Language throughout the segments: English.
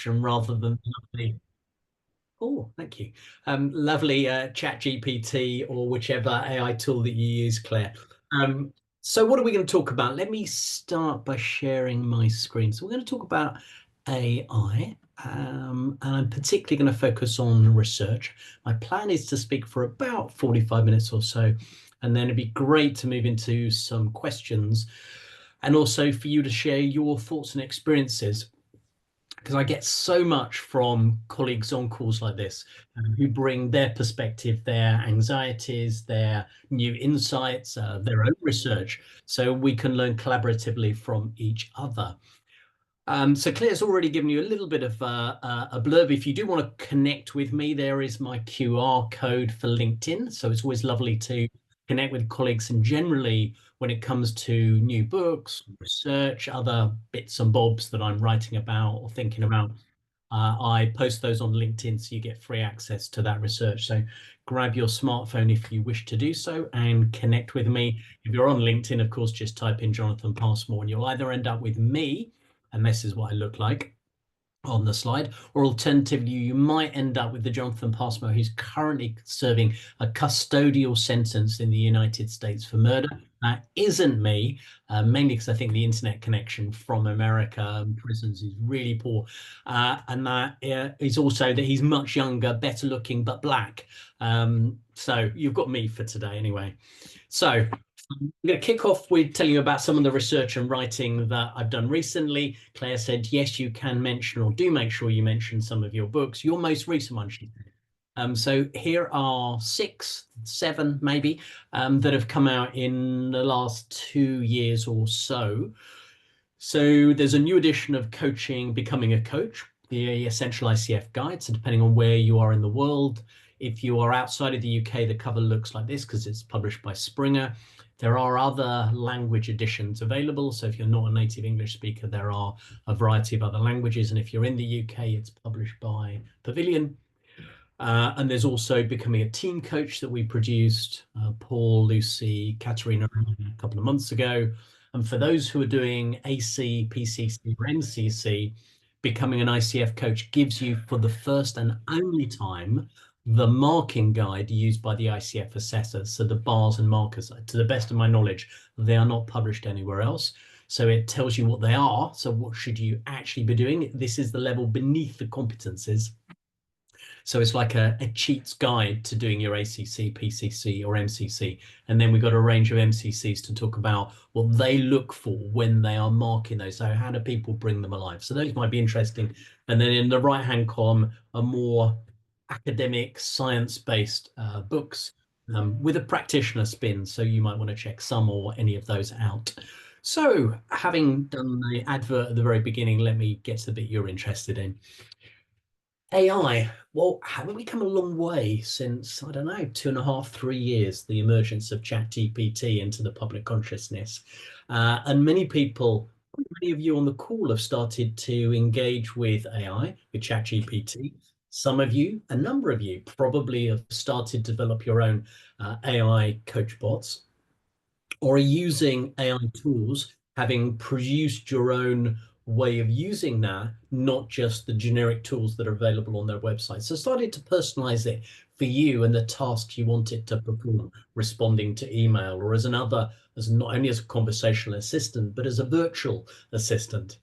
rather than lovely. Oh, thank you. Lovely Chat GPT or whichever AI tool that you use, Claire. Um, so what are we going to talk about? Let me start by sharing my screen. So we're going to talk about AI, and I'm particularly going to focus on research. My plan is to speak for about 45 minutes or so, and then it'd be great to move into some questions and also for you to share your thoughts and experiences because I get so much from colleagues on calls like this who bring their perspective, their anxieties, their new insights, their own research, so we can learn collaboratively from each other. So Claire's already given you a little bit of a blurb. If you do want to connect with me, there is my QR code for LinkedIn. So it's always lovely to connect with colleagues. And generally, when it comes to new books, research, other bits and bobs that I'm writing about or thinking about, I post those on LinkedIn so you get free access to that research. So grab your smartphone if you wish to do so and connect with me. If you're on LinkedIn, of course, just type in Jonathan Passmore and you'll either end up with me, and this is what I look like on the slide, or alternatively, you might end up with the Jonathan Passmore who's currently serving a custodial sentence in the United States for murder. That isn't me, mainly because I think the internet connection from America and prisons is really poor. And that is also that he's much younger, better looking, but black. So you've got me for today anyway. So I'm going to kick off with telling you about some of the research and writing that I've done recently. Claire said, yes, you can mention or do make sure you mention some of your books. Your most recent one, she said. So here are six, seven maybe, that have come out in the last 2 years or so. So there's a new edition of Coaching, Becoming a Coach, the Essential ICF Guide. So depending on where you are in the world, if you are outside of the UK, the cover looks like this because it's published by Springer. There are other language editions available. So if you're not a native English speaker, there are a variety of other languages. And if you're in the UK, it's published by Pavilion. And there's also Becoming a Team Coach that we produced, Paul, Lucy, Katerina, a couple of months ago. And for those who are doing AC, PCC, or MCC, Becoming an ICF Coach gives you, for the first and only time, the marking guide used by the ICF assessors. So the bars and markers, to the best of my knowledge, they are not published anywhere else. So it tells you what they are. So what should you actually be doing? This is the level beneath the competencies. So it's like a cheat's guide to doing your ACC, PCC, or MCC. And then we've got a range of MCCs to talk about what they look for when they are marking those. So how do people bring them alive? So those might be interesting. And then in the right-hand column are more academic, science-based books with a practitioner spin. So you might want to check some or any of those out. So having done the advert at the very beginning, let me get to the bit you're interested in. AI, well, haven't we come a long way since, I don't know, 2.5, 3 years, the emergence of ChatGPT into the public consciousness? And many people, many of you on the call have started to engage with AI, with ChatGPT. Some of you, a number of you, probably have started to develop your own AI coach bots or are using AI tools, having produced your own way of using that, not just the generic tools that are available on their website. So started to personalize it for you and the tasks you want it to perform, responding to email or as another, as not only as a conversational assistant, but as a virtual assistant.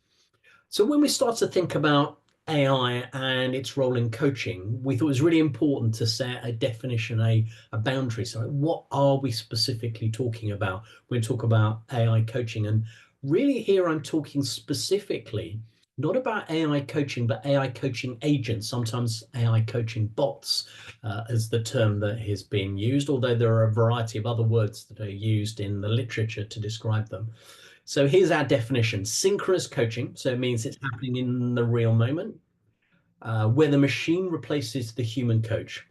So when we start to think about AI and its role in coaching, we thought it was really important to set a definition, a boundary. So what are we specifically talking about when we talk about AI coaching? And really here I'm talking specifically not about AI coaching, but AI coaching agents, sometimes AI coaching bots, as the term that has been used, although there are a variety of other words that are used in the literature to describe them. So here's our definition: synchronous coaching. So it means it's happening in the real moment, where the machine replaces the human coach.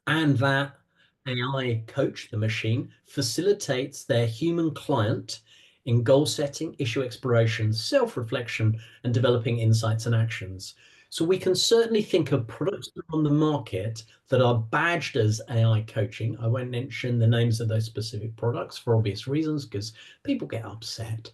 And that AI coach, the machine, facilitates their human client in goal setting, issue exploration, self-reflection, and developing insights and actions. So we can certainly think of products that are on the market that are badged as AI coaching. I won't mention the names of those specific products for obvious reasons, because people get upset.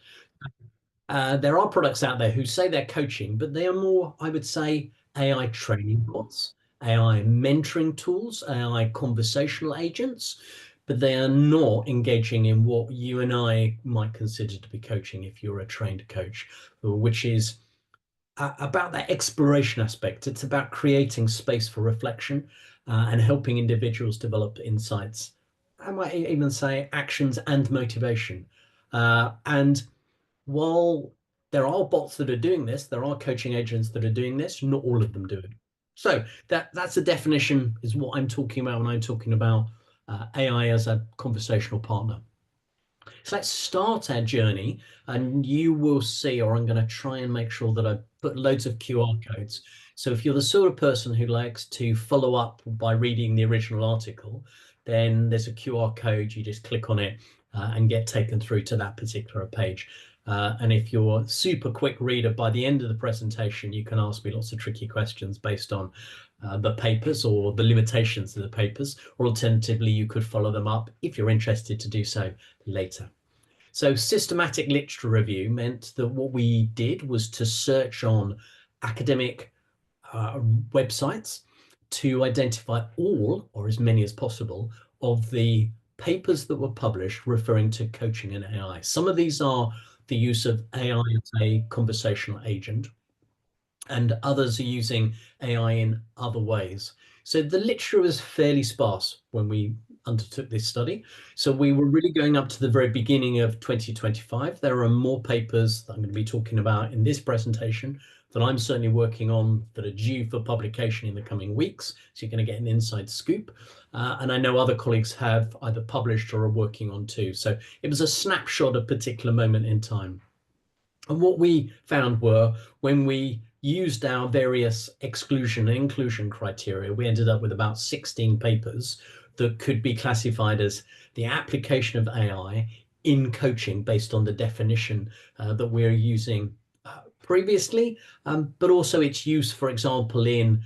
There are products out there who say they're coaching, but they are more, I would say, AI training bots, AI mentoring tools, AI conversational agents, but they are not engaging in what you and I might consider to be coaching if you're a trained coach, which is about that exploration aspect. It's about creating space for reflection and helping individuals develop insights. I might even say actions and motivation. And while there are bots that are doing this, there are coaching agents that are doing this, not all of them do it. So that's the definition, is what I'm talking about when I'm talking about AI as a conversational partner. So let's start our journey, and you will see, or I'm going to try and make sure that I put loads of QR codes. So if you're the sort of person who likes to follow up by reading the original article, then there's a QR code. You just click on it and get taken through to that particular page. And if you're a super quick reader, by the end of the presentation, you can ask me lots of tricky questions based on the papers or the limitations of the papers, or alternatively, you could follow them up if you're interested to do so later. So systematic literature review meant that what we did was to search on academic websites to identify all, or as many as possible, of the papers that were published referring to coaching and AI. Some of these are the use of AI as a conversational agent, and others are using AI in other ways. So the literature was fairly sparse when we undertook this study. So we were really going up to the very beginning of 2025. There are more papers that I'm going to be talking about in this presentation that I'm certainly working on that are due for publication in the coming weeks. So you're going to get an inside scoop. And I know other colleagues have either published or are working on too. So it was a snapshot of a particular moment in time. And what we found were, when we used our various exclusion and inclusion criteria, we ended up with about 16 papers that could be classified as the application of AI in coaching based on the definition that we're using previously, but also its use, for example, in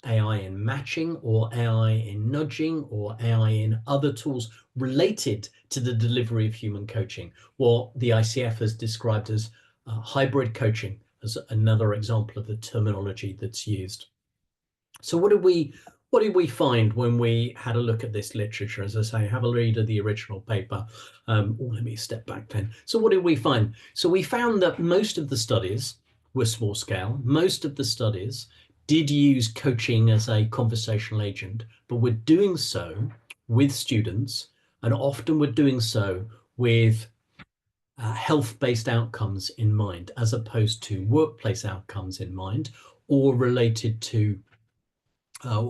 AI in matching, or AI in nudging, or AI in other tools related to the delivery of human coaching, what the ICF has described as hybrid coaching, as another example of the terminology that's used. So what did we find when we had a look at this literature? As I say, have a read of the original paper. Let me step back then. So what did we find? So we found that most of the studies were small scale. Most of the studies did use coaching as a conversational agent, but were doing so with students, and often were doing so with health-based outcomes in mind, as opposed to workplace outcomes in mind, or related to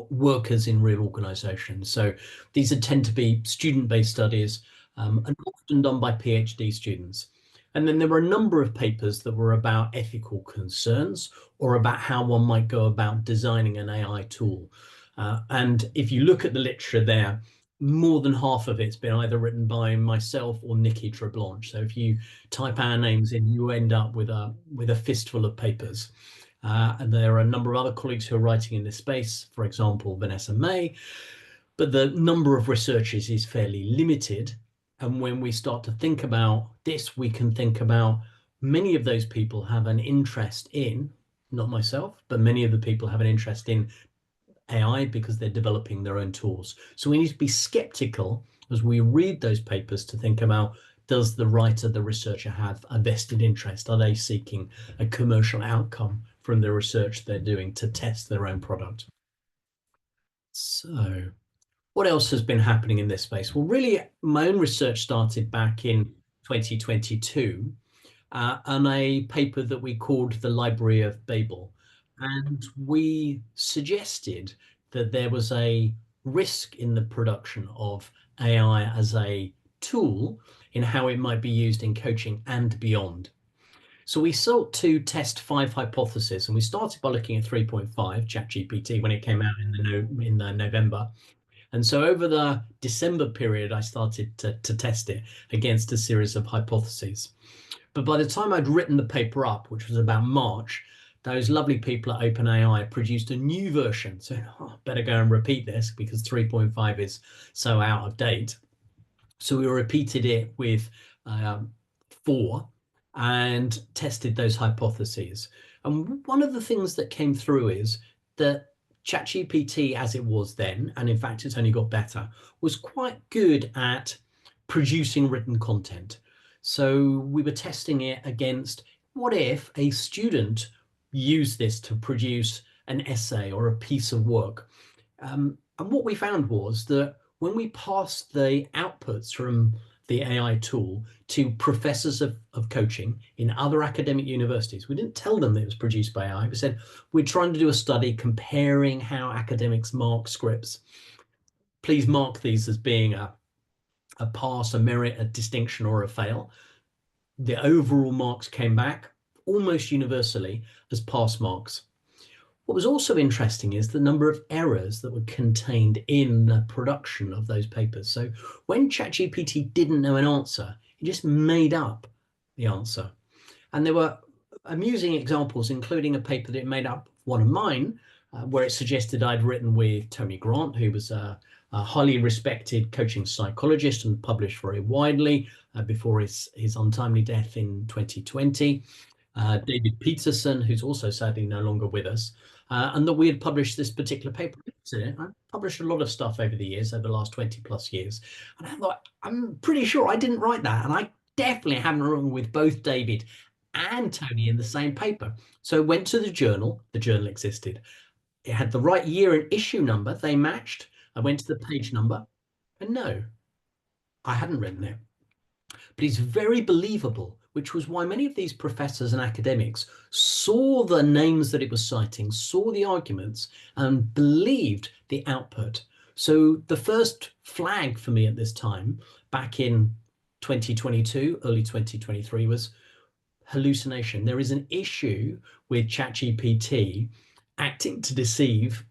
workers in real organizations. So these tend to be student-based studies, and often done by PhD students. And then there were a number of papers that were about ethical concerns, or about how one might go about designing an AI tool. And if you look at the literature there, more than half of it's been either written by myself or Nikki Treblanche. So if you type our names in, you end up with a fistful of papers. And there are a number of other colleagues who are writing in this space, for example, Vanessa May, but the number of researchers is fairly limited. And when we start to think about this, we can think about many of those people have an interest in, not myself, but many of the people have an interest in AI because they're developing their own tools. So we need to be skeptical as we read those papers to think about, does the writer, the researcher, have a vested interest? Are they seeking a commercial outcome from the research they're doing to test their own product? So what else has been happening in this space? Well, really, my own research started back in 2022 on a paper that we called the Library of Babel. And we suggested that there was a risk in the production of AI as a tool in how it might be used in coaching and beyond. So we sought to test 5 hypotheses, and we started by looking at 3.5 ChatGPT when it came out in the November. And so over the December period, I started to test it against a series of hypotheses. But by the time I'd written the paper up, which was about March, those lovely people at OpenAI produced a new version. So better go and repeat this because 3.5 is so out of date. So we repeated it with 4, and tested those hypotheses. And one of the things that came through is that ChatGPT, as it was then, and in fact it's only got better, was quite good at producing written content. So we were testing it against, what if a student used this to produce an essay or a piece of work? And what we found was that when we passed the outputs from the AI tool to professors of coaching in other academic universities, we didn't tell them that it was produced by AI. We said, we're trying to do a study comparing how academics mark scripts. Please mark these as being a pass, a merit, a distinction, or a fail. The overall marks came back almost universally as pass marks. What was also interesting is the number of errors that were contained in the production of those papers. So when ChatGPT didn't know an answer, it just made up the answer. And there were amusing examples, including a paper that it made up, one of mine, where it suggested I'd written with Tony Grant, who was a highly respected coaching psychologist and published very widely before his untimely death in 2020. David Peterson, who's also sadly no longer with us, and that we had published this particular paper. I published a lot of stuff over the years, over the last 20 plus years. And I thought, I'm pretty sure I didn't write that. And I definitely haven't written with both David and Tony in the same paper. So I went to the journal existed. It had the right year and issue number, they matched. I went to the page number, and no, I hadn't written it. But it's very believable, which was why many of these professors and academics saw the names that it was citing, saw the arguments, and believed the output. So the first flag for me at this time, back in 2022, early 2023, was hallucination. There is an issue with ChatGPT acting to deceive,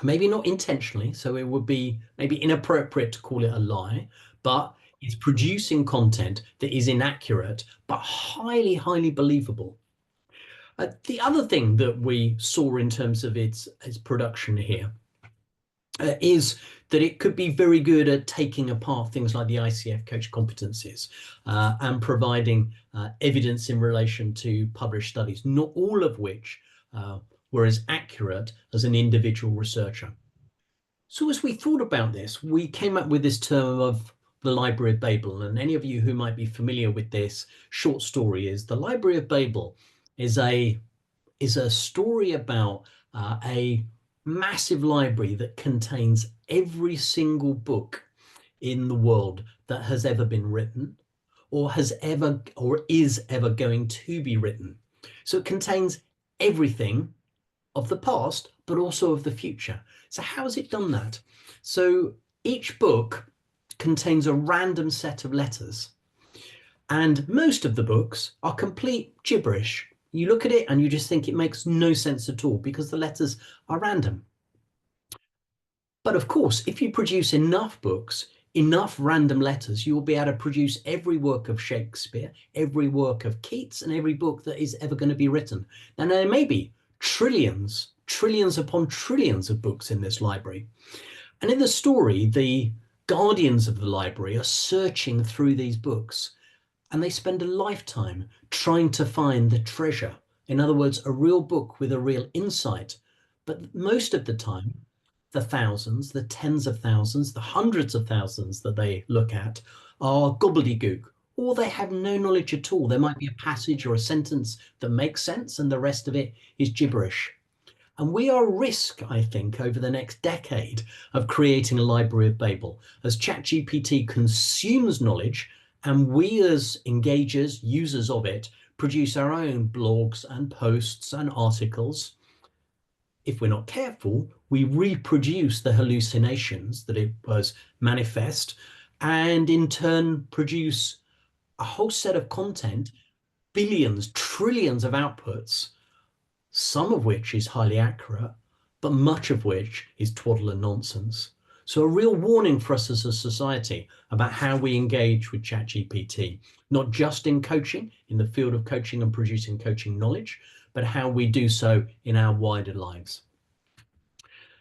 maybe not intentionally, so it would be maybe inappropriate to call it a lie, but it's producing content that is inaccurate, but highly, highly believable. The other thing that we saw in terms of its production here is that it could be very good at taking apart things like the ICF coach competencies and providing evidence in relation to published studies, not all of which were as accurate as an individual researcher. So as we thought about this, we came up with this term of the Library of Babel. And any of you who might be familiar with this short story is the Library of Babel is a story about a massive library that contains every single book in the world that has ever been written or has ever or is ever going to be written. So it contains everything of the past, but also of the future. So how has it done that? So each book contains a random set of letters, and most of the books are complete gibberish. You look at it and you just think it makes no sense at all because the letters are random. But of course, if you produce enough books, enough random letters, you will be able to produce every work of Shakespeare, every work of Keats, and every book that is ever going to be written. And there may be trillions upon trillions of books in this library. And in the story, the guardians of the library are searching through these books, and they spend a lifetime trying to find the treasure. In other words, a real book with a real insight. But most of the time, the thousands, the tens of thousands, the hundreds of thousands that they look at are gobbledygook, or they have no knowledge at all. There might be a passage or a sentence that makes sense, and the rest of it is gibberish. And we are at risk, I think, over the next decade of creating a Library of Babel as ChatGPT consumes knowledge and we as engagers, users of it, produce our own blogs and posts and articles. If we're not careful, we reproduce the hallucinations that it was manifest and in turn produce a whole set of content, billions, trillions of outputs, some of which is highly accurate, but much of which is twaddle and nonsense. So a real warning for us as a society about how we engage with ChatGPT, not just in coaching, in the field of coaching and producing coaching knowledge, but how we do so in our wider lives.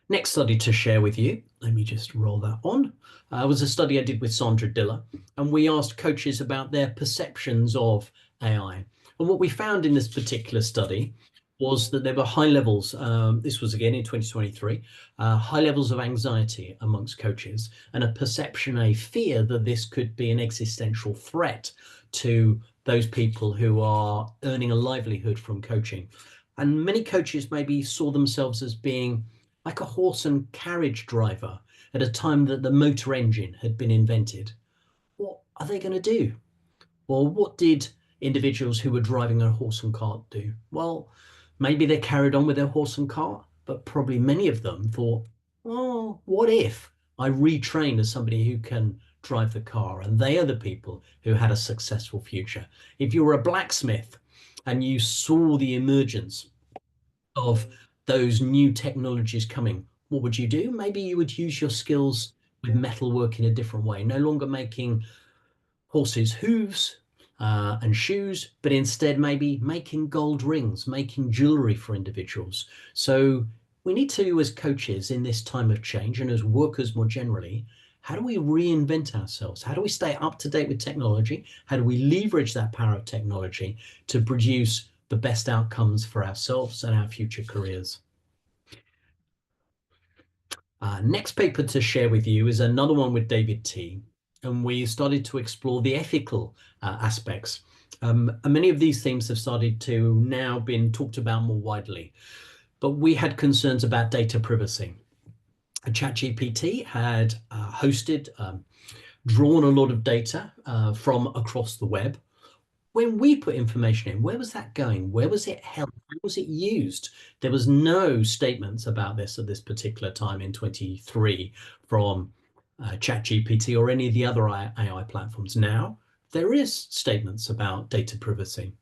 Next study to share with you, let me just roll that on, was a study I did with Sandra Diller, and we asked coaches about their perceptions of AI. And what we found in this particular study was that there were high levels, this was again in 2023, high levels of anxiety amongst coaches and a perception, a fear that this could be an existential threat to those people who are earning a livelihood from coaching. And many coaches maybe saw themselves as being like a horse and carriage driver at a time that the motor engine had been invented. What are they going to do? Well, what did individuals who were driving a horse and cart do? Well, maybe they carried on with their horse and cart, but probably many of them thought, well, what if I retrained as somebody who can drive the car? And they are the people who had a successful future. If you were a blacksmith and you saw the emergence of those new technologies coming, what would you do? Maybe you would use your skills with metalwork in a different way, no longer making horses' hooves and shoes, but instead maybe making gold rings, making jewelry for individuals. So we need to, as coaches in this time of change and as workers more generally, how do we reinvent ourselves? How do we stay up to date with technology? How do we leverage that power of technology to produce the best outcomes for ourselves and our future careers? Next paper to share with you is another one with David T. And we started to explore the ethical aspects. And many of these themes have started to now been talked about more widely. But we had concerns about data privacy. ChatGPT had hosted, drawn a lot of data from across the web. When we put information in, where was that going? Where was it held? How was it used? There was no statements about this at this particular time in 23 from ChatGPT or any of the other AI platforms. Now, there is statements about data privacy.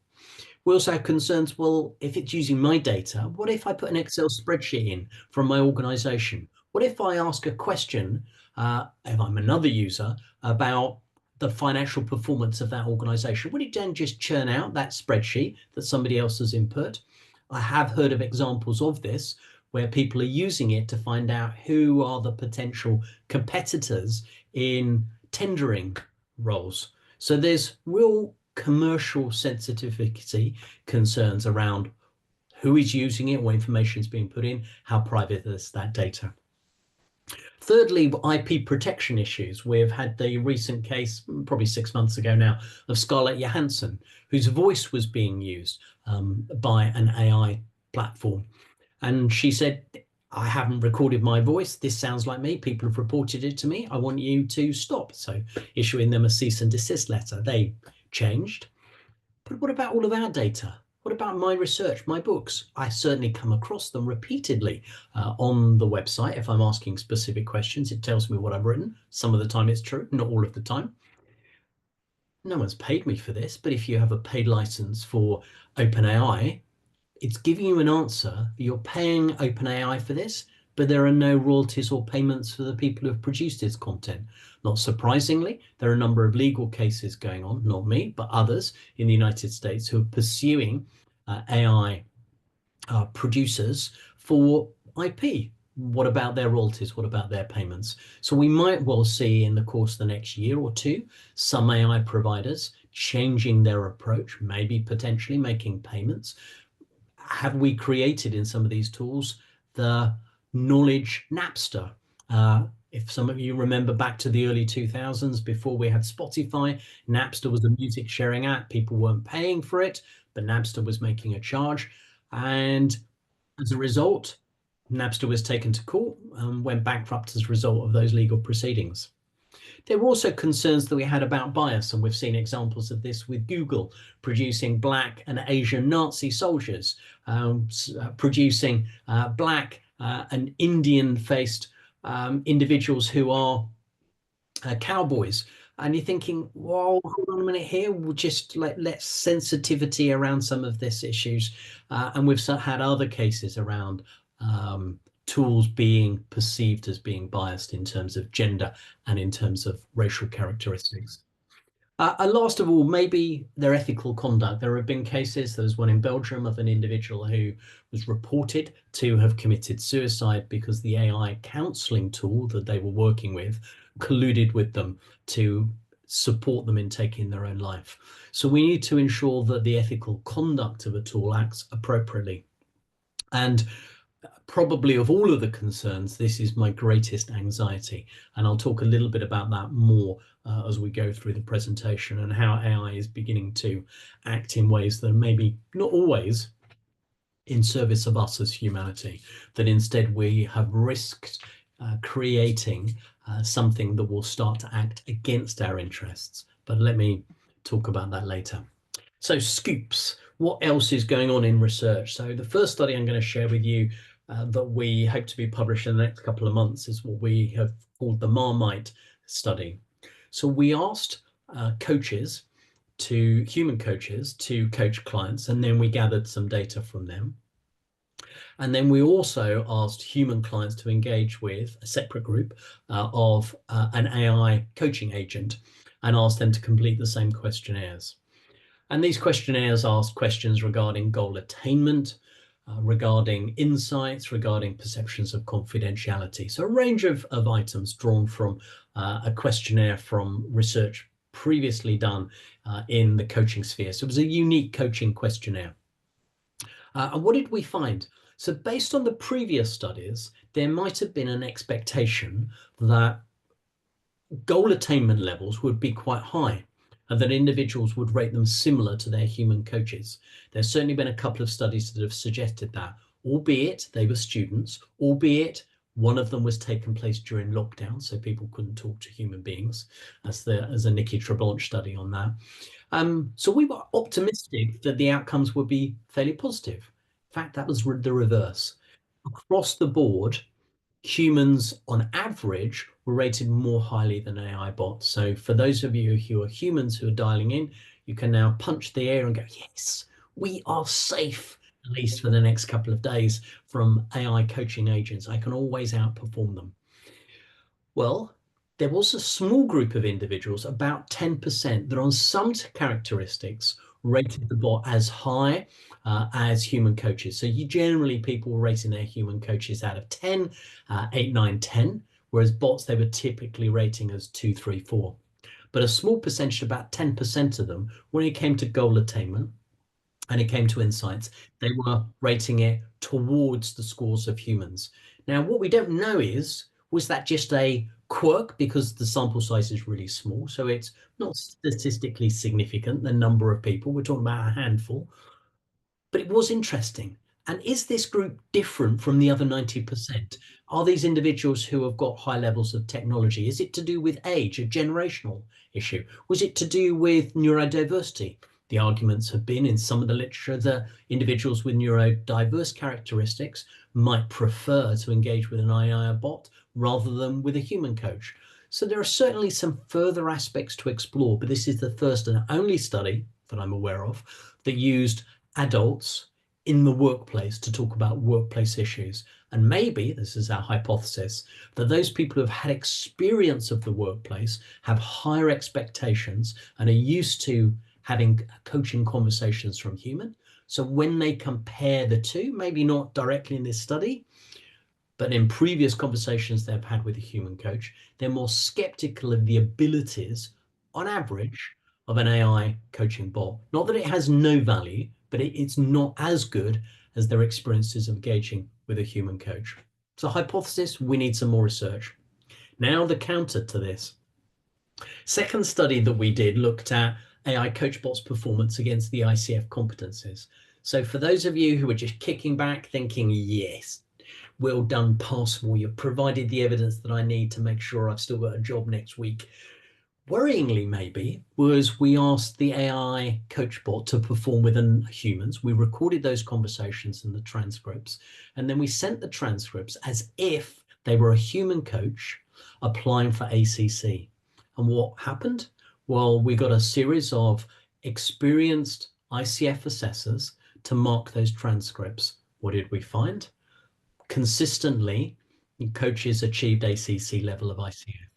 We also have concerns, well, if it's using my data, what if I put an Excel spreadsheet in from my organization? What if I ask a question, if I'm another user, about the financial performance of that organization? Would it then just churn out that spreadsheet that somebody else has input? I have heard of examples of this where people are using it to find out who are the potential competitors in tendering roles. So there's real commercial sensitivity concerns around who is using it, what information is being put in, how private is that data. Thirdly, IP protection issues. We've had the recent case, probably 6 months ago now, of Scarlett Johansson, whose voice was being used by an AI platform. And she said, I haven't recorded my voice. This sounds like me. People have reported it to me. I want you to stop. So issuing them a cease and desist letter. They changed. But what about all of our data? What about my research, my books? I certainly come across them repeatedly on the website. If I'm asking specific questions, it tells me what I've written. Some of the time it's true, not all of the time. No one's paid me for this, but if you have a paid license for OpenAI, it's giving you an answer. You're paying OpenAI for this, but there are no royalties or payments for the people who have produced its content. Not surprisingly, there are a number of legal cases going on, not me, but others in the United States who are pursuing AI producers for IP. What about their royalties? What about their payments? So we might well see in the course of the next year or two, some AI providers changing their approach, maybe potentially making payments. Have we created in some of these tools the knowledge Napster? If some of you remember back to the early 2000s, before we had Spotify, Napster was a music sharing app. People weren't paying for it, but Napster was making a charge. And as a result, Napster was taken to court and went bankrupt as a result of those legal proceedings. There were also concerns that we had about bias, and we've seen examples of this with Google producing Black and Asian Nazi soldiers, producing Black and Indian-faced individuals who are cowboys. And you're thinking, well, hold on a minute here. We'll just let sensitivity around some of this issues. And we've had other cases around tools being perceived as being biased in terms of gender and in terms of racial characteristics. And last of all, maybe their ethical conduct. There have been cases, there was one in Belgium of an individual who was reported to have committed suicide because the AI counseling tool that they were working with colluded with them to support them in taking their own life. So we need to ensure that the ethical conduct of a tool acts appropriately. And probably of all of the concerns, this is my greatest anxiety. And I'll talk a little bit about that more as we go through the presentation, and how AI is beginning to act in ways that are maybe not always in service of us as humanity, that instead we have risked creating something that will start to act against our interests. But let me talk about that later. So scoops, what else is going on in research? So the first study I'm going to share with you that we hope to be published in the next couple of months is what we have called the Marmite study. So we asked human coaches to coach clients, and then we gathered some data from them. And then we also asked human clients to engage with a separate group of an AI coaching agent, and asked them to complete the same questionnaires. And these questionnaires asked questions regarding goal attainment, regarding insights, regarding perceptions of confidentiality. So a range of items drawn from a questionnaire from research previously done in the coaching sphere. So it was a unique coaching questionnaire. And what did we find? So based on the previous studies, there might have been an expectation that goal attainment levels would be quite high, and that individuals would rate them similar to their human coaches. There's certainly been a couple of studies that have suggested that, albeit they were students, albeit one of them was taking place during lockdown, so people couldn't talk to human beings, as a Nikki Treblanche study on that. So we were optimistic that the outcomes would be fairly positive. In fact, that was the reverse. Across the board, humans on average were rated more highly than AI bots. So for those of you who are humans who are dialing in, you can now punch the air and go, yes, we are safe, at least for the next couple of days, from AI coaching agents. I can always outperform them. Well, there was a small group of individuals, about 10%, that on some characteristics rated the bot as high as human coaches. So people were rating their human coaches out of 10, 8, 9, 10, whereas bots, they were typically rating as 2, 3, 4. But a small percentage, about 10% of them, when it came to goal attainment and it came to insights, they were rating it towards the scores of humans. Now, what we don't know is, was that just a quirk because the sample size is really small? So it's not statistically significant, the number of people. We're talking about a handful. But it was interesting. And is this group different from the other 90%? Are these individuals who have got high levels of technology? Is it to do with age, a generational issue? Was it to do with neurodiversity? The arguments have been in some of the literature that individuals with neurodiverse characteristics might prefer to engage with an AI bot rather than with a human coach. So there are certainly some further aspects to explore, but this is the first and only study that I'm aware of that used adults in the workplace to talk about workplace issues. And maybe, this is our hypothesis, that those people who have had experience of the workplace have higher expectations and are used to having coaching conversations from human. So when they compare the two, maybe not directly in this study, but in previous conversations they've had with a human coach, they're more skeptical of the abilities, on average, of an AI coaching bot. Not that it has no value, but it's not as good as their experiences of engaging with a human coach. So hypothesis, we need some more research. Now the counter to this. Second study that we did looked at AI coach bots' performance against the ICF competencies. So for those of you who are just kicking back thinking, yes, well done, Passmore, you've provided the evidence that I need to make sure I've still got a job next week. Worryingly, maybe, was we asked the AI coach bot to perform with humans. We recorded those conversations and the transcripts, and then we sent the transcripts as if they were a human coach applying for ACC. And what happened? Well, we got a series of experienced ICF assessors to mark those transcripts. What did we find? Consistently, coaches achieved ACC level of ICF.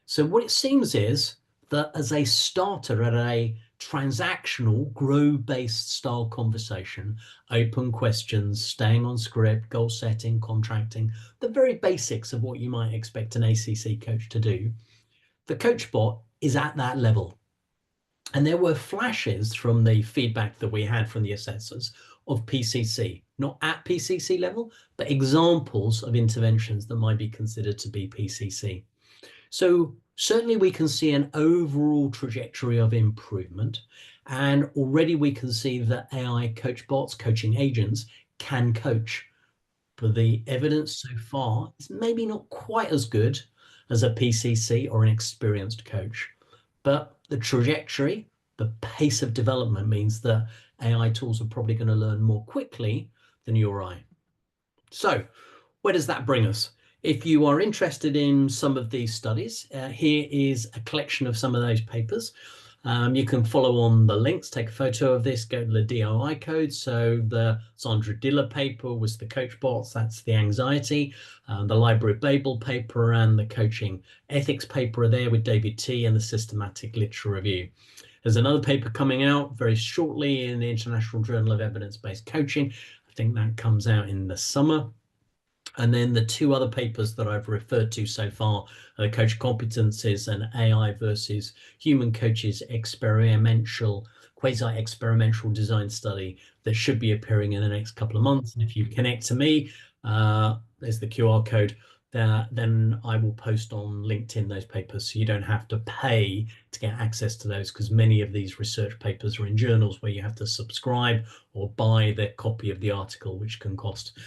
So what it seems is that as a starter at a transactional, grow-based style conversation, open questions, staying on script, goal setting, contracting, the very basics of what you might expect an ACC coach to do, the coach bot is at that level. And there were flashes from the feedback that we had from the assessors of PCC, not at PCC level, but examples of interventions that might be considered to be PCC. So certainly we can see an overall trajectory of improvement. And already we can see that AI coach bots, coaching agents, can coach. But the evidence so far is maybe not quite as good as a PCC or an experienced coach. But the trajectory, the pace of development means that AI tools are probably going to learn more quickly than you or I. So where does that bring us? If you are interested in some of these studies, here is a collection of some of those papers. You can follow on the links, take a photo of this, go to the DOI code. So the Sandra Diller paper was the coach bots, that's the anxiety. The Library of Babel paper and the coaching ethics paper are there with David T and the systematic literature review. There's another paper coming out very shortly in the International Journal of Evidence-Based Coaching. I think that comes out in the summer. And then the two other papers that I've referred to so far are the Coach Competencies and AI versus Human Coaches Experimental, Quasi-Experimental Design Study that should be appearing in the next couple of months. And if you connect to me, there's the QR code there, then I will post on LinkedIn those papers so you don't have to pay to get access to those, because many of these research papers are in journals where you have to subscribe or buy the copy of the article, which can cost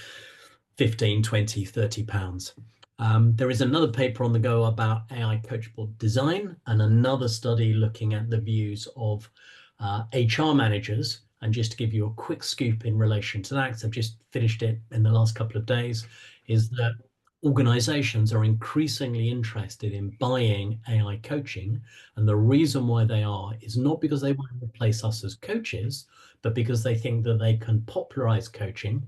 15, 20, 30 pounds. There is another paper on the go about AI coachable design and another study looking at the views of HR managers. And just to give you a quick scoop in relation to that, because I've just finished it in the last couple of days, is that organizations are increasingly interested in buying AI coaching. And the reason why they are is not because they want to replace us as coaches, but because they think that they can popularize coaching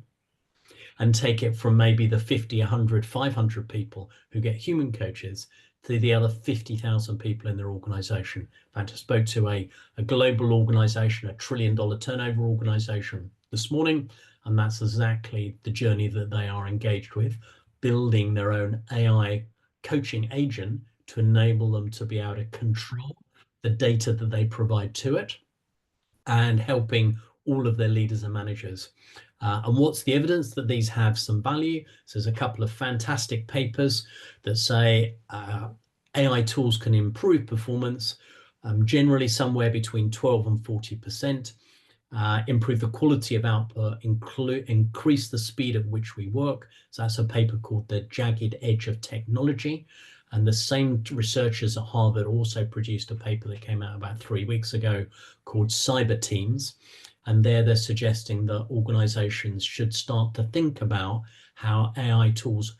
and take it from maybe the 50, 100, 500 people who get human coaches to the other 50,000 people in their organization. In fact, I spoke to a global organization, a $1 trillion turnover organization this morning, and that's exactly the journey that they are engaged with, building their own AI coaching agent to enable them to be able to control the data that they provide to it and helping all of their leaders and managers. And what's the evidence that these have some value? So there's a couple of fantastic papers that say AI tools can improve performance, generally somewhere between 12 and 40%, improve the quality of output, increase the speed at which we work. So that's a paper called The Jagged Edge of Technology. And the same researchers at Harvard also produced a paper that came out about 3 weeks ago called Cyber Teams. And there they're suggesting that organizations should start to think about how AI tools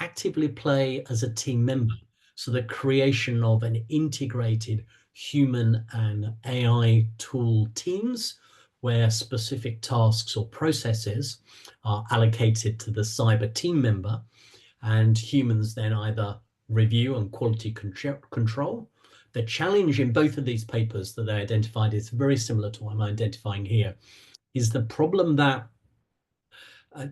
actively play as a team member. So the creation of an integrated human and AI tool teams where specific tasks or processes are allocated to the cyber team member, and humans then either review and quality control. The challenge in both of these papers that they identified is very similar to what I'm identifying here, is the problem that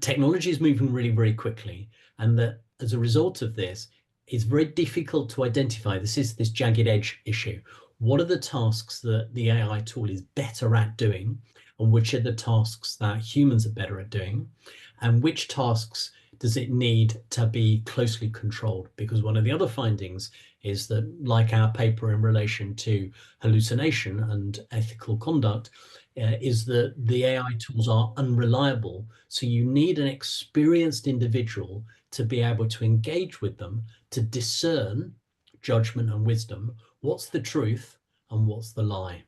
technology is moving really, very quickly, and that as a result of this, it's very difficult to identify. This is this jagged edge issue. What are the tasks that the AI tool is better at doing, and which are the tasks that humans are better at doing, and which tasks does it need to be closely controlled? Because one of the other findings is that, like our paper in relation to hallucination and ethical conduct, is that the AI tools are unreliable. So you need an experienced individual to be able to engage with them, to discern judgment and wisdom, what's the truth and what's the lie.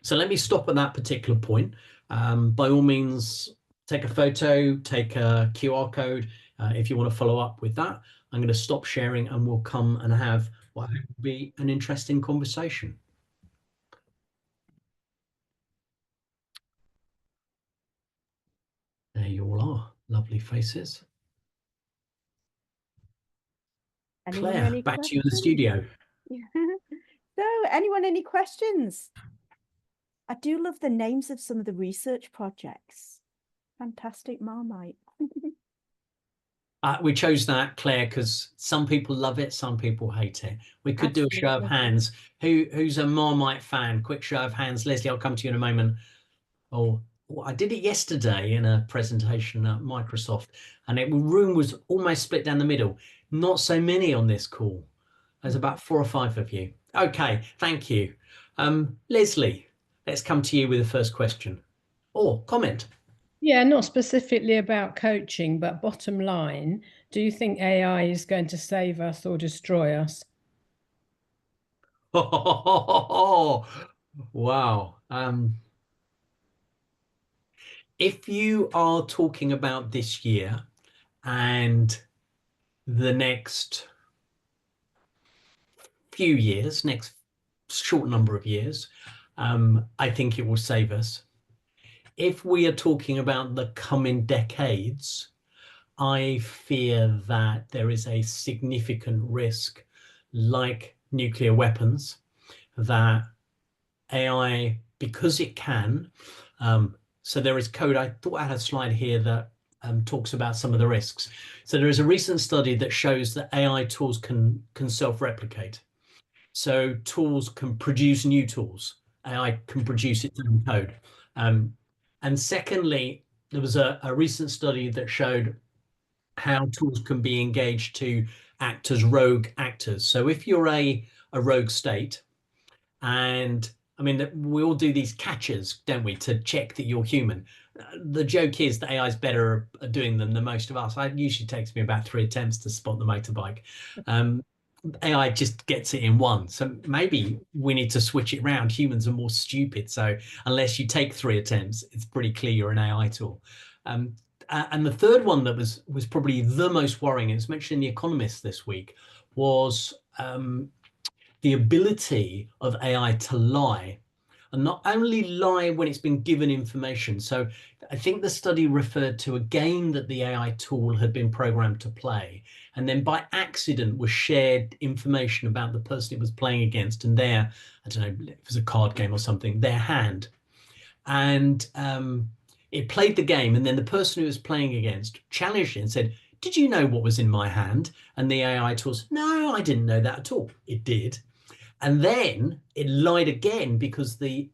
So let me stop at that particular point. By all means, take a photo, take a QR code. If you want to follow up with that, I'm going to stop sharing and we'll come and have what will be an interesting conversation. There you all are, lovely faces. Anyone Claire, any back questions? to you in the studio. So, anyone any questions? I do love the names of some of the research projects. Fantastic Marmite. We chose that, Claire, because some people love it, some people hate it. We could do a show of Absolutely. hands. Who's a Marmite fan? Quick show of hands. Leslie, I'll come to you in a moment. Oh, I did it yesterday in a presentation at Microsoft, and the room was almost split down the middle. Not so many on this call. There's about 4 or 5 of you. Okay, thank you. Leslie, let's come to you with the first question or comment. Yeah, not specifically about coaching, but bottom line, do you think AI is going to save us or destroy us? Wow. If you are talking about this year and the next few years, next short number of years, I think it will save us. If we are talking about the coming decades, I fear that there is a significant risk, like nuclear weapons, that AI, because it can, so there is code. I thought I had a slide here that talks about some of the risks. So there is a recent study that shows that AI tools can self-replicate. So tools can produce new tools. AI can produce its own code. Um, and secondly, there was a recent study that showed how tools can be engaged to act as rogue actors. So if you're a rogue state, and I mean, we all do these catches, don't we, to check that you're human. The joke is that AI is better at doing them than most of us. It usually takes me about 3 attempts to spot the motorbike. Um, AI just gets it in one. So maybe we need to switch it around. Humans are more stupid. So unless you take 3 attempts, it's pretty clear you're an AI tool. And the third one that was probably the most worrying, it was mentioned in The Economist this week, was the ability of AI to lie, and not only lie when it's been given information. So I think the study referred to a game that the AI tool had been programmed to play, and then by accident was shared information about the person it was playing against and their, I don't know, if it was a card game or something, their hand. And it played the game, and then the person who was playing against challenged it and said, "Did you know what was in my hand?" And the AI tool said, "No, I didn't know that at all." It did. And then it lied again because the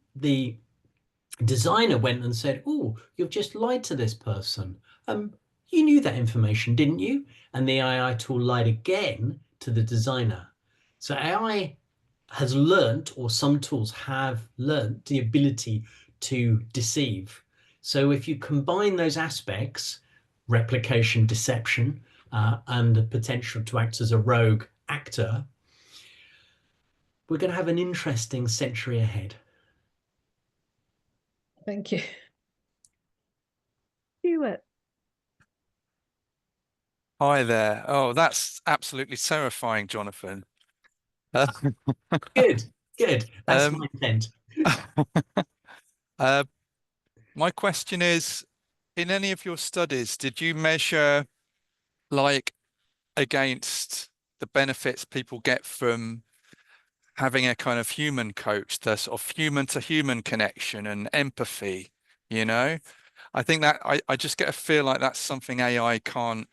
designer went and said, "Oh, you've just lied to this person. You knew that information, didn't you?" And the AI tool lied again to the designer. So AI has learnt, or some tools have learnt, the ability to deceive. So if you combine those aspects, replication, deception, and the potential to act as a rogue actor, we're going to have an interesting century ahead. Thank you. Stuart. Hi there. Oh, that's absolutely terrifying, Jonathan. Uh, Good, good. That's um, my intent. uh, my question is, in any of your studies, did you measure like against the benefits people get from having a kind of human coach, the sort of human to human connection and empathy, you know? I think that I just get a feel like that's something AI can't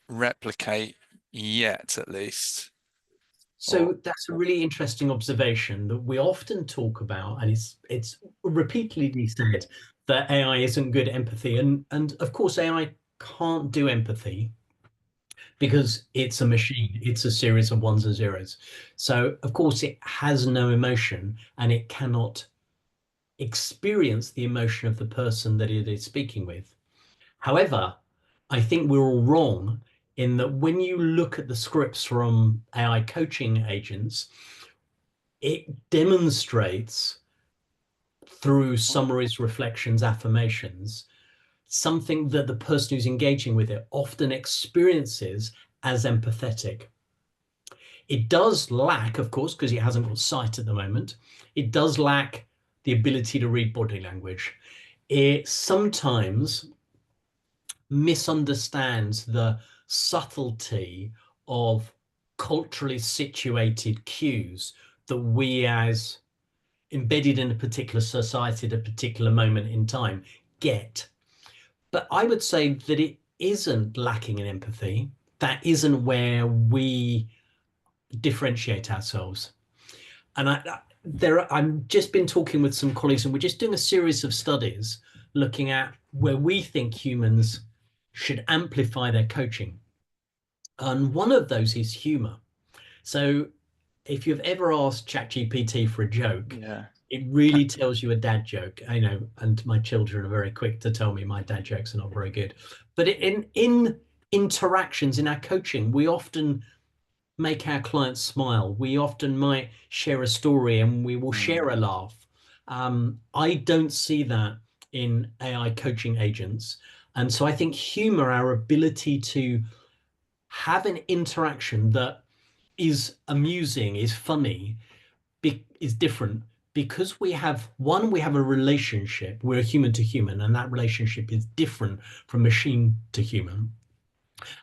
replicate yet, at least. Or So that's a really interesting observation that we often talk about, and it's repeatedly said that AI isn't good at empathy, and of course AI can't do empathy because it's a machine. It's a series of ones and zeros. So of course it has no emotion, and it cannot experience the emotion of the person that it is speaking with. However, I think we're all wrong in that when you look at the scripts from AI coaching agents, it demonstrates through summaries, reflections, affirmations, something that the person who's engaging with it often experiences as empathetic. It does lack, of course, because it hasn't got sight at the moment, it does lack the ability to read body language. It sometimes misunderstands the subtlety of culturally situated cues that we, as embedded in a particular society at a particular moment in time, get. But I would say that it isn't lacking in empathy. that isn't where we differentiate ourselves. And I've just been talking with some colleagues, and we're just doing a series of studies looking at where we think humans should amplify their coaching. And one of those is humor. So if you've ever asked ChatGPT for a joke, Yeah. it really tells you a dad joke. I know, and my children are very quick to tell me my dad jokes are not very good. But in interactions in our coaching, we often make our clients smile. We often might share a story and we will share a laugh. I don't see that in AI coaching agents. And so I think humor, our ability to have an interaction that is amusing, is funny, is different because we have a relationship. We're human to human, and that relationship is different from machine to human.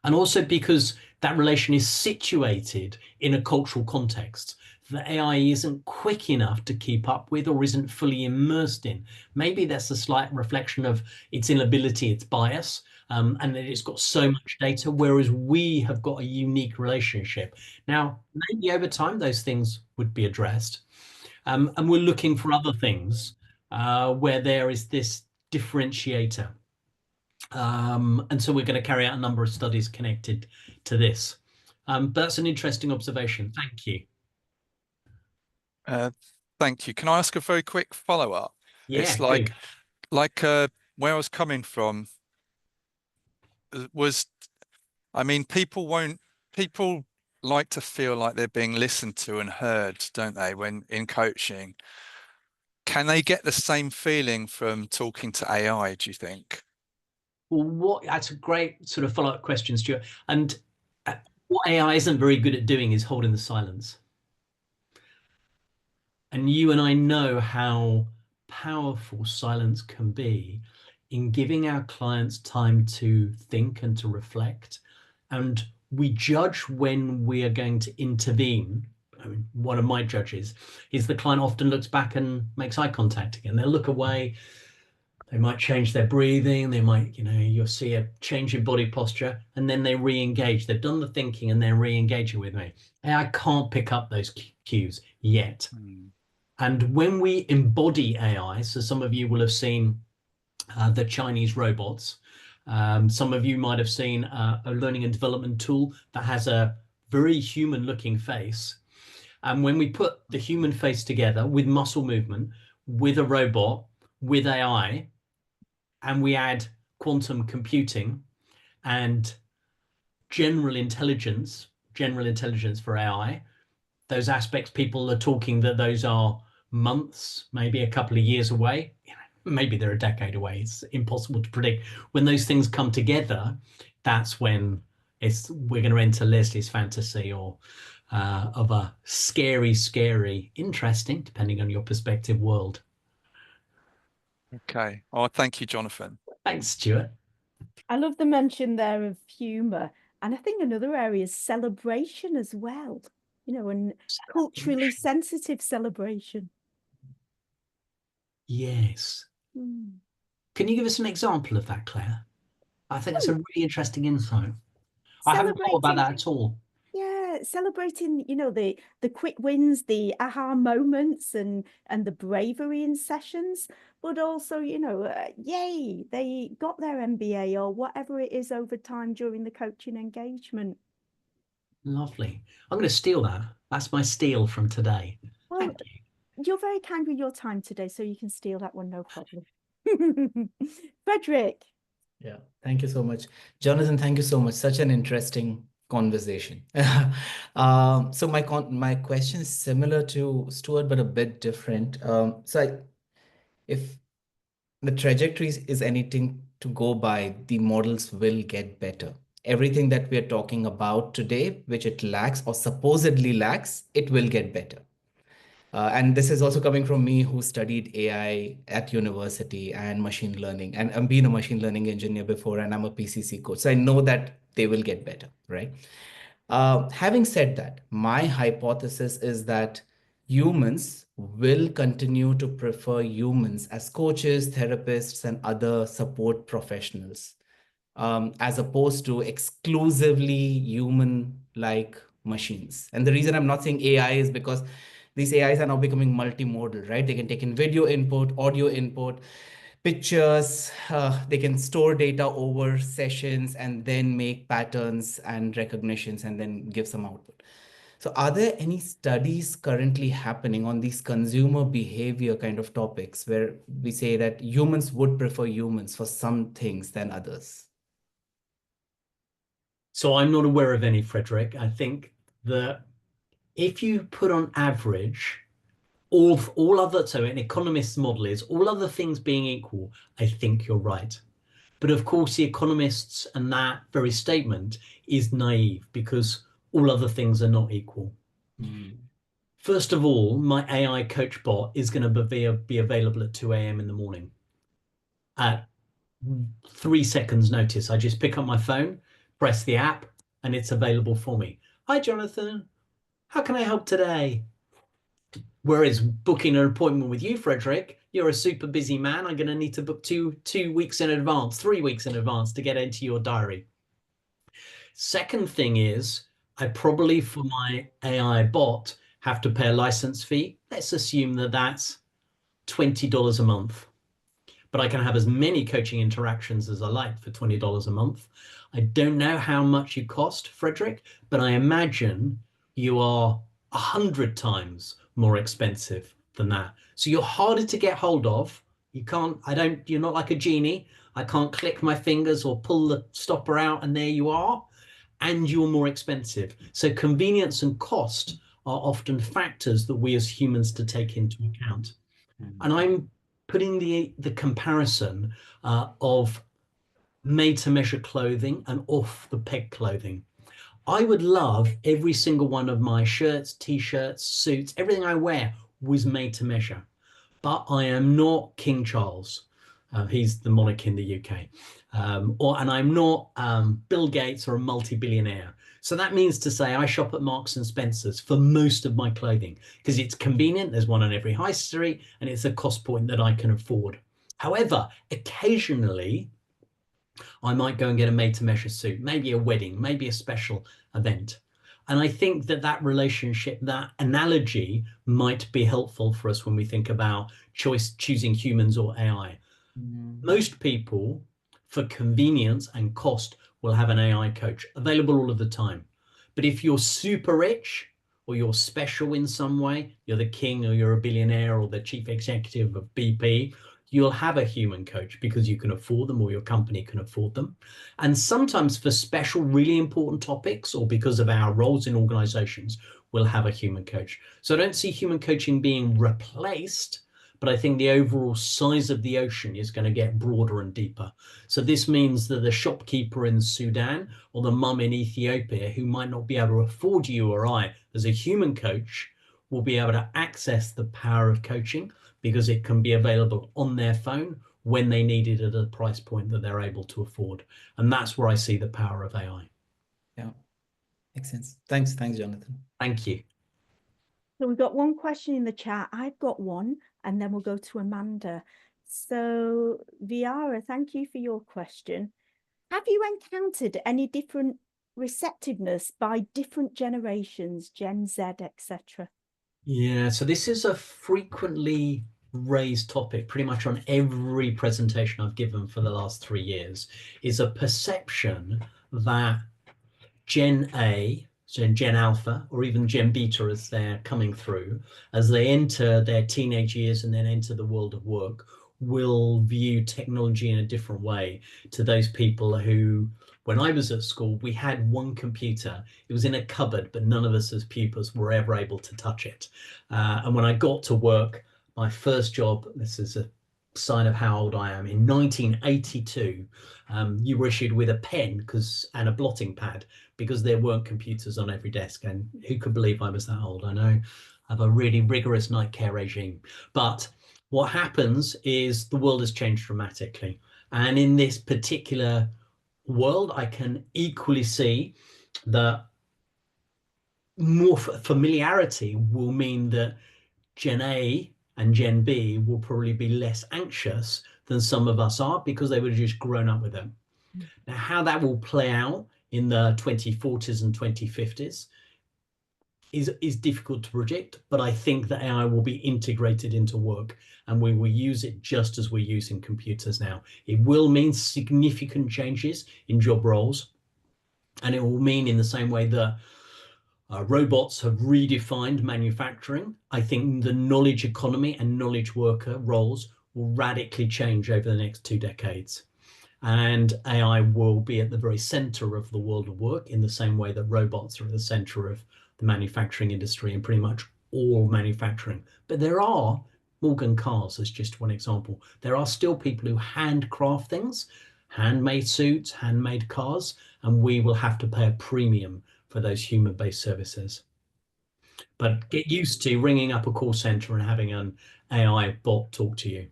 And also because that relation is situated in a cultural context that AI isn't quick enough to keep up with or isn't fully immersed in. Maybe that's a slight reflection of its inability, its bias, and that it's got so much data, whereas we have got a unique relationship. Now, maybe over time those things would be addressed. And we're looking for other things where there is this differentiator. And so we're going to carry out a number of studies connected to this. But that's an interesting observation. Thank you. Thank you. Can I ask a very quick follow-up? Yeah, It's good. like where I was coming from was, I mean, people like to feel like they're being listened to and heard, don't they, when in coaching? Can they get the same feeling from talking to AI, do you think? Well, that's a great sort of follow-up question, Stuart. And what AI isn't very good at doing is holding the silence. And you and I know how powerful silence can be in giving our clients time to think and to reflect. And we judge when we are going to intervene. I mean, one of my judges is the client often looks back and makes eye contact again. They'll look away. They might change their breathing. They might, you'll see a change in body posture, and then they re-engage. They've done the thinking and they're re-engaging with me. I can't pick up those cues yet. And when we embody AI, so some of you will have seen the Chinese robots. Some of you might have seen a learning and development tool that has a very human looking face. And when we put the human face together with muscle movement, with a robot, with AI, and we add quantum computing and general intelligence for AI, those aspects, people are talking that those are months, maybe a couple of years away. Maybe they're a decade away. It's impossible to predict. When those things come together, that's when we're going to enter Leslie's fantasy or of a scary, interesting, depending on your perspective, world. Okay. Oh, thank you, Jonathan. Thanks, Stuart. I love the mention there of humour. And I think another area is celebration as well, and culturally sensitive celebration. Yes. Can you give us an example of that, Claire? I think that's a really interesting insight. I haven't thought about that at all. Yeah, celebrating, the quick wins, the aha moments and the bravery in sessions, but also, yay, they got their MBA or whatever it is over time during the coaching engagement. Lovely. I'm going to steal that. That's my steal from today. Well, thank you. You're very kind with your time today, so you can steal that one, no problem. Frederick. Yeah, thank you so much. Jonathan, thank you so much. Such an interesting conversation. So my question is similar to Stuart, but a bit different. If the trajectory is anything to go by, the models will get better. Everything that we are talking about today, which it lacks or supposedly lacks, it will get better. And this is also coming from me who studied AI at university and machine learning. And I'm been a machine learning engineer before, and I'm a PCC coach. So I know that they will get better, right? Having said that, my hypothesis is that humans will continue to prefer humans as coaches, therapists, and other support professionals as opposed to exclusively human-like machines. And the reason I'm not saying AI is because these AIs are now becoming multimodal, right? They can take in video input, audio input, pictures, they can store data over sessions and then make patterns and recognitions and then give some output. So are there any studies currently happening on these consumer behavior kind of topics where we say that humans would prefer humans for some things than others? So I'm not aware of any, Frederick. I think that if you put on average all other, so an economist's model is all other things being equal, I think you're right. But of course, the economists and that very statement is naive because all other things are not equal. First of all, my AI coach bot is going to be available at 2 a.m. in the morning. At 3 seconds notice, I just pick up my phone, press the app, and it's available for me. Hi, Jonathan. How can I help today? Whereas booking an appointment with you, Frederick, you're a super busy man. I'm going to need to book two weeks in advance, 3 weeks in advance to get into your diary. Second thing is, I probably, for my AI bot, have to pay a license fee. Let's assume that that's $20 a month. But I can have as many coaching interactions as I like for $20 a month. I don't know how much you cost, Frederick, but I imagine you are 100 times more expensive than that. So you're harder to get hold of. You're not like a genie. I can't click my fingers or pull the stopper out and there you are. And you're more expensive. So convenience and cost are often factors that we as humans to take into account. And I'm putting the comparison of made to measure clothing and off the peg clothing. I would love every single one of my shirts, t-shirts, suits, everything I wear was made to measure, but I am not King Charles. He's the monarch in the UK. And I'm not Bill Gates or a multi-billionaire. So that means to say I shop at Marks and Spencer's for most of my clothing because it's convenient. There's one on every high street and it's a cost point that I can afford. However, occasionally I might go and get a made to measure suit, maybe a wedding, maybe a special event. And I think that relationship, that analogy might be helpful for us when we think about choosing humans or AI. Most people, for convenience and cost, will have an AI coach available all of the time. But if you're super rich or you're special in some way, you're the king or you're a billionaire or the chief executive of BP, you'll have a human coach because you can afford them or your company can afford them. And sometimes for special, really important topics or because of our roles in organizations, we'll have a human coach. So I don't see human coaching being replaced, but I think the overall size of the ocean is going to get broader and deeper. So this means that the shopkeeper in Sudan or the mum in Ethiopia who might not be able to afford you or I as a human coach will be able to access the power of coaching because it can be available on their phone when they need it at a price point that they're able to afford. And that's where I see the power of AI. Yeah, makes sense. Thanks, Jonathan. Thank you. So we've got one question in the chat. I've got one, and then we'll go to Amanda. So Viara, thank you for your question. Have you encountered any different receptiveness by different generations, Gen Z, etc.? Yeah, so this is a frequently raised topic pretty much on every presentation I've given for the last 3 years, is a perception that Gen A, so Gen Alpha, or even Gen Beta as they're coming through, as they enter their teenage years and then enter the world of work, will view technology in a different way to those people who, when I was at school, we had one computer. It was in a cupboard, but none of us as pupils were ever able to touch it. And when I got to work, my first job, this is a sign of how old I am, in 1982, you were issued with a pen and a blotting pad because there weren't computers on every desk. And who could believe I was that old? I know I have a really rigorous night care regime. But what happens is the world has changed dramatically. And in this particular world, I can equally see that more familiarity will mean that Gen A and Gen B will probably be less anxious than some of us are because they would have just grown up with them. Now, how that will play out in the 2040s and 2050s is difficult to predict, but I think that AI will be integrated into work and we will use it just as we're using computers now. It will mean significant changes in job roles, and it will mean in the same way that robots have redefined manufacturing. I think the knowledge economy and knowledge worker roles will radically change over the next 2 decades. And AI will be at the very center of the world of work in the same way that robots are at the center of the manufacturing industry and pretty much all manufacturing. But there are, Morgan Cars as just one example, there are still people who handcraft things, handmade suits, handmade cars, and we will have to pay a premium for those human-based services. But get used to ringing up a call center and having an AI bot talk to you.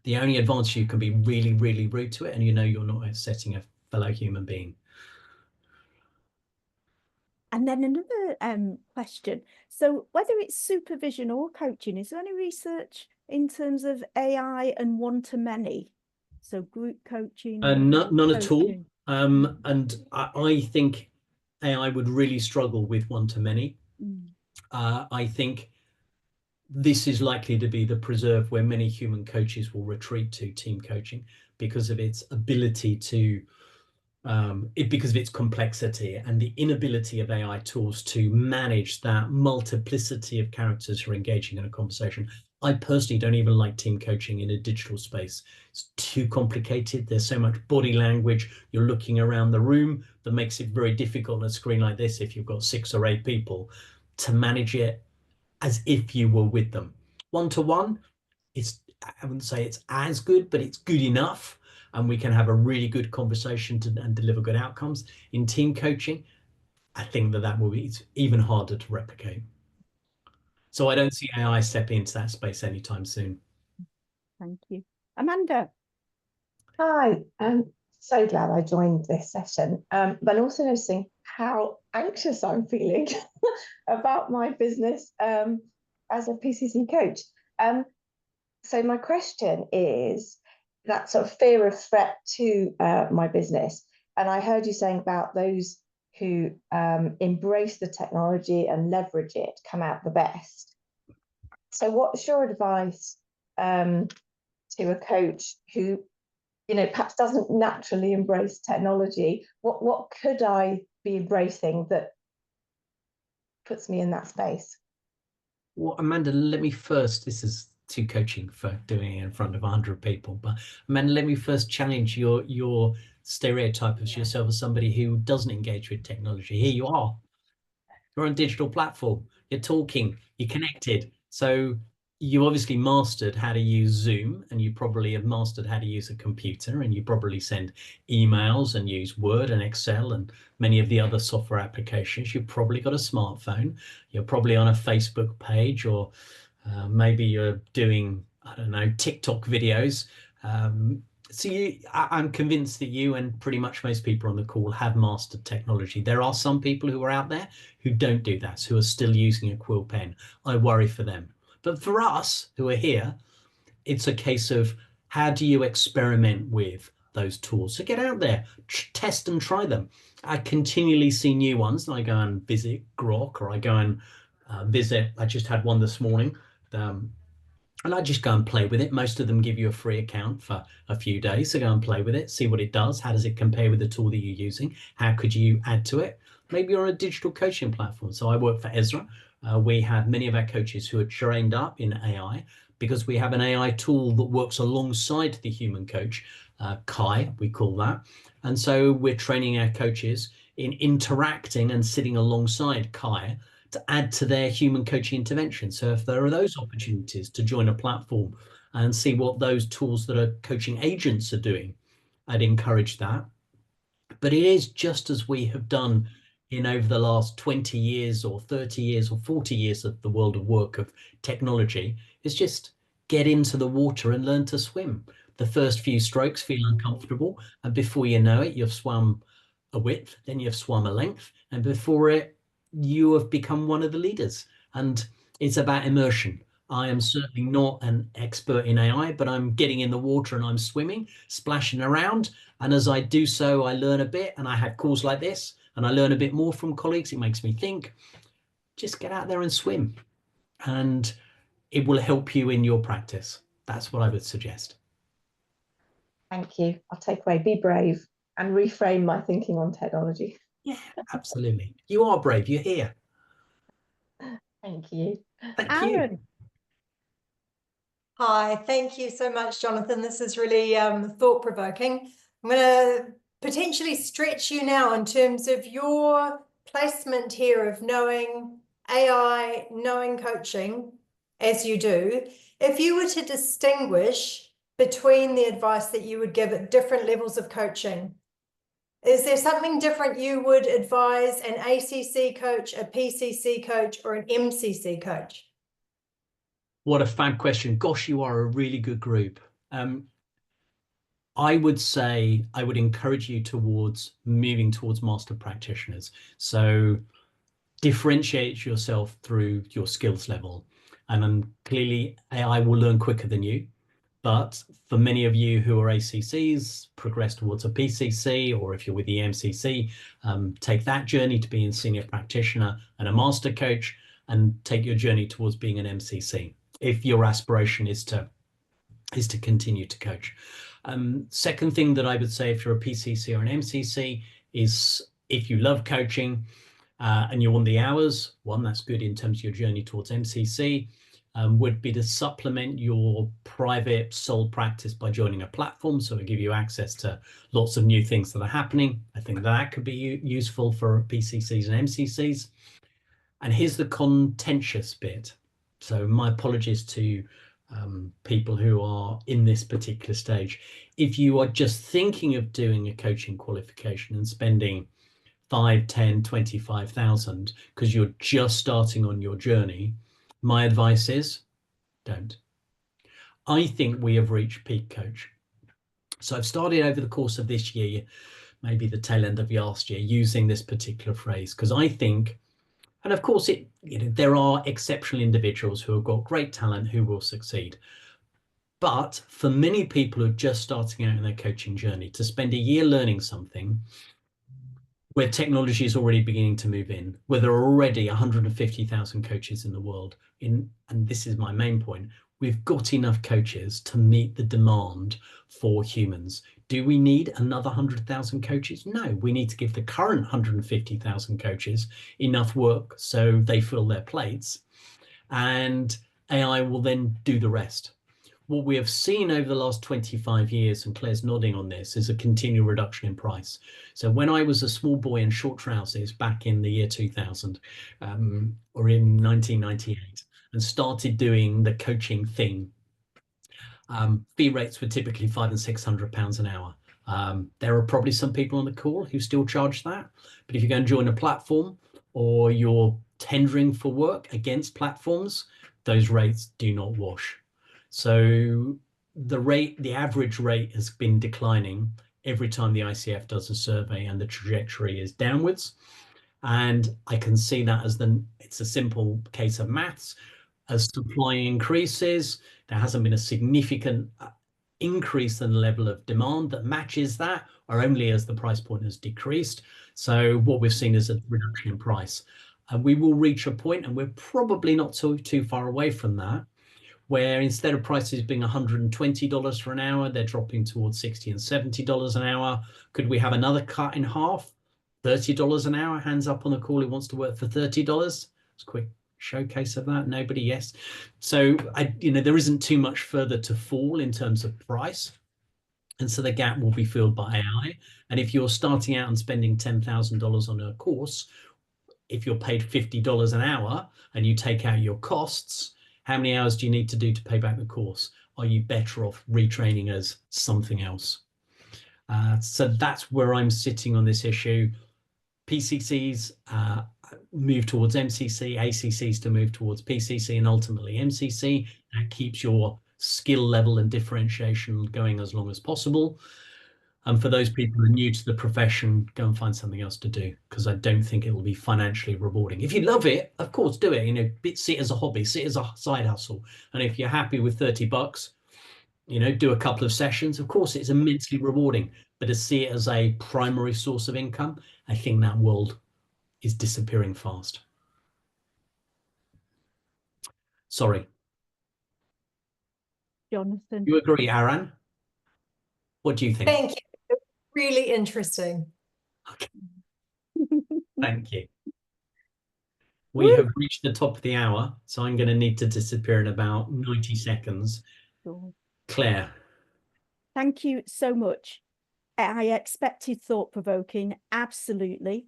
The only advantage, you can be really, really rude to it, and you know you're not upsetting a fellow human being. And then another question. So whether it's supervision or coaching, is there any research in terms of AI and one-to-many? So group coaching? None at all. coaching? And I think AI would really struggle with one-to-many. I think this is likely to be the preserve where many human coaches will retreat to team coaching because of its ability to because of its complexity and the inability of AI tools to manage that multiplicity of characters who are engaging in a conversation. I personally don't even like team coaching in a digital space. It's too complicated. There's so much body language. You're looking around the room that makes it very difficult on a screen like this, if you've got 6 or 8 people, to manage it as if you were with them. One-to-one, I wouldn't say it's as good, but it's good enough. And we can have a really good conversation and deliver good outcomes. In team coaching, I think that will be even harder to replicate. So I don't see AI stepping into that space anytime soon. Thank you. Amanda. Hi, I'm so glad I joined this session, but also noticing how anxious I'm feeling about my business as a PCC coach. So my question is that sort of fear of threat to my business. And I heard you saying about those who embrace the technology and leverage it come out the best. So what's your advice to a coach who, perhaps doesn't naturally embrace technology? What could I be embracing that puts me in that space? Well, Amanda, let me first, this is too coaching for doing it in front of 100 people, but Amanda, let me first challenge your stereotype of yourself as somebody who doesn't engage with technology. Here you are. You're on a digital platform. You're talking. You're connected. So you obviously mastered how to use Zoom, and you probably have mastered how to use a computer, and you probably send emails and use Word and Excel and many of the other software applications. You've probably got a smartphone. You're probably on a Facebook page, or maybe you're doing, I don't know, TikTok videos. So I'm convinced that you and pretty much most people on the call have mastered technology. There are some people who are out there who don't do that, who are still using a quill pen. I worry for them. But for us who are here, it's a case of how do you experiment with those tools? So get out there, test and try them. I continually see new ones, and I go and visit Grok, or I go and visit, I just had one this morning, and I just go and play with it. Most of them give you a free account for a few days. So go and play with it, see what it does. How does it compare with the tool that you're using? How could you add to it? Maybe you're on a digital coaching platform. So I work for Ezra. We have many of our coaches who are trained up in AI because we have an AI tool that works alongside the human coach, Kai, we call that. And so we're training our coaches in interacting and sitting alongside Kai to add to their human coaching intervention. So if there are those opportunities to join a platform and see what those tools that are coaching agents are doing, I'd encourage that. But it is just as we have done in over the last 20 years or 30 years or 40 years of the world of work of technology. It's just get into the water and learn to swim. The first few strokes feel uncomfortable, and before you know it, you've swum a width, then you've swum a length, and before it, you have become one of the leaders. And it's about immersion. I am certainly not an expert in AI, but I'm getting in the water and I'm swimming, splashing around. And as I do so, I learn a bit, and I have calls like this and I learn a bit more from colleagues. It makes me think. Just get out there and swim, and it will help you in your practice. That's what I would suggest. Thank you. I'll take away, be brave and reframe my thinking on technology. Yeah, absolutely. You are brave. You're here. Thank you. Thank you. Aaron. Hi, thank you so much, Jonathan. This is really thought-provoking. I'm going to potentially stretch you now in terms of your placement here of knowing AI, knowing coaching, as you do. If you were to distinguish between the advice that you would give at different levels of coaching, is there something different you would advise an ACC coach, a PCC coach, or an MCC coach? What a fab question. Gosh, you are a really good group. I would say I would encourage you towards moving towards master practitioners. So differentiate yourself through your skills level. And clearly AI will learn quicker than you. But for many of you who are ACCs, progress towards a PCC, or if you're with the MCC, take that journey to being a senior practitioner and a master coach, and take your journey towards being an MCC, if your aspiration is to continue to coach. Second thing that I would say, if you're a PCC or an MCC, is if you love coaching and you want the hours, one, that's good in terms of your journey towards MCC, would be to supplement your private sole practice by joining a platform. So it'll give you access to lots of new things that are happening. I think that could be useful for PCCs and MCCs. And here's the contentious bit. So my apologies to people who are in this particular stage. If you are just thinking of doing a coaching qualification and spending 5, 10, 25,000 because you're just starting on your journey, my advice is don't. I think we have reached peak coach. So I've started over the course of this year, maybe the tail end of last year, using this particular phrase, because I think, and of course, there are exceptional individuals who have got great talent who will succeed. But for many people who are just starting out in their coaching journey, to spend a year learning something where technology is already beginning to move in, where there are already 150,000 coaches in the world, and this is my main point, we've got enough coaches to meet the demand for humans. Do we need another 100,000 coaches? No, we need to give the current 150,000 coaches enough work so they fill their plates, and AI will then do the rest. What we have seen over the last 25 years, and Claire's nodding on this, is a continual reduction in price. So when I was a small boy in short trousers back in the year 2000, or in 1998, and started doing the coaching thing, fee rates were typically £500 and £600 an hour. There are probably some people on the call who still charge that, but if you go and join a platform or you're tendering for work against platforms, those rates do not wash. So the average rate has been declining every time the ICF does a survey, and the trajectory is downwards. And I can see that as it's a simple case of maths. As supply increases, there hasn't been a significant increase in the level of demand that matches that, or only as the price point has decreased. So what we've seen is a reduction in price. And we will reach a point, and we're probably not too far away from that, where instead of prices being $120 for an hour, they're dropping towards $60 and $70 an hour. Could we have another cut in half? $30 an hour? Hands up on the call who wants to work for $30. It's a quick showcase of that. Nobody? Yes. So there isn't too much further to fall in terms of price. And so the gap will be filled by AI. And if you're starting out and spending $10,000 on a course, if you're paid $50 an hour and you take out your costs, how many hours do you need to do to pay back the course? Are you better off retraining as something else? So that's where I'm sitting on this issue. PCCs move towards MCC, ACCs to move towards PCC, and ultimately MCC. That keeps your skill level and differentiation going as long as possible. And for those people who are new to the profession, go and find something else to do, because I don't think it will be financially rewarding. If you love it, of course, do it. You know, see it as a hobby, see it as a side hustle. And if you're happy with 30 bucks, you know, do a couple of sessions. Of course, it's immensely rewarding, but to see it as a primary source of income, I think that world is disappearing fast. Sorry. Jonathan. You agree, Aaron? What do you think? Thank you. Really interesting. Okay. Thank you. We have reached the top of the hour, so I'm going to need to disappear in about 90 seconds. Sure. Claire. Thank you so much. I expected thought-provoking, absolutely.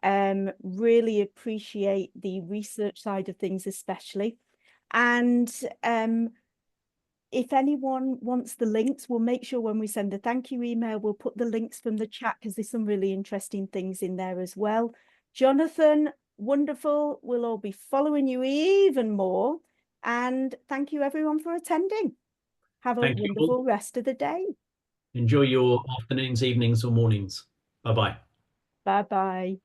Really appreciate the research side of things, especially. And if anyone wants the links, we'll make sure when we send a thank you email, we'll put the links from the chat, because there's some really interesting things in there as well. Jonathan, wonderful. We'll all be following you even more. And thank you everyone for attending. Have a wonderful rest of the day. Enjoy your afternoons, evenings, or mornings. Bye-bye. Bye-bye.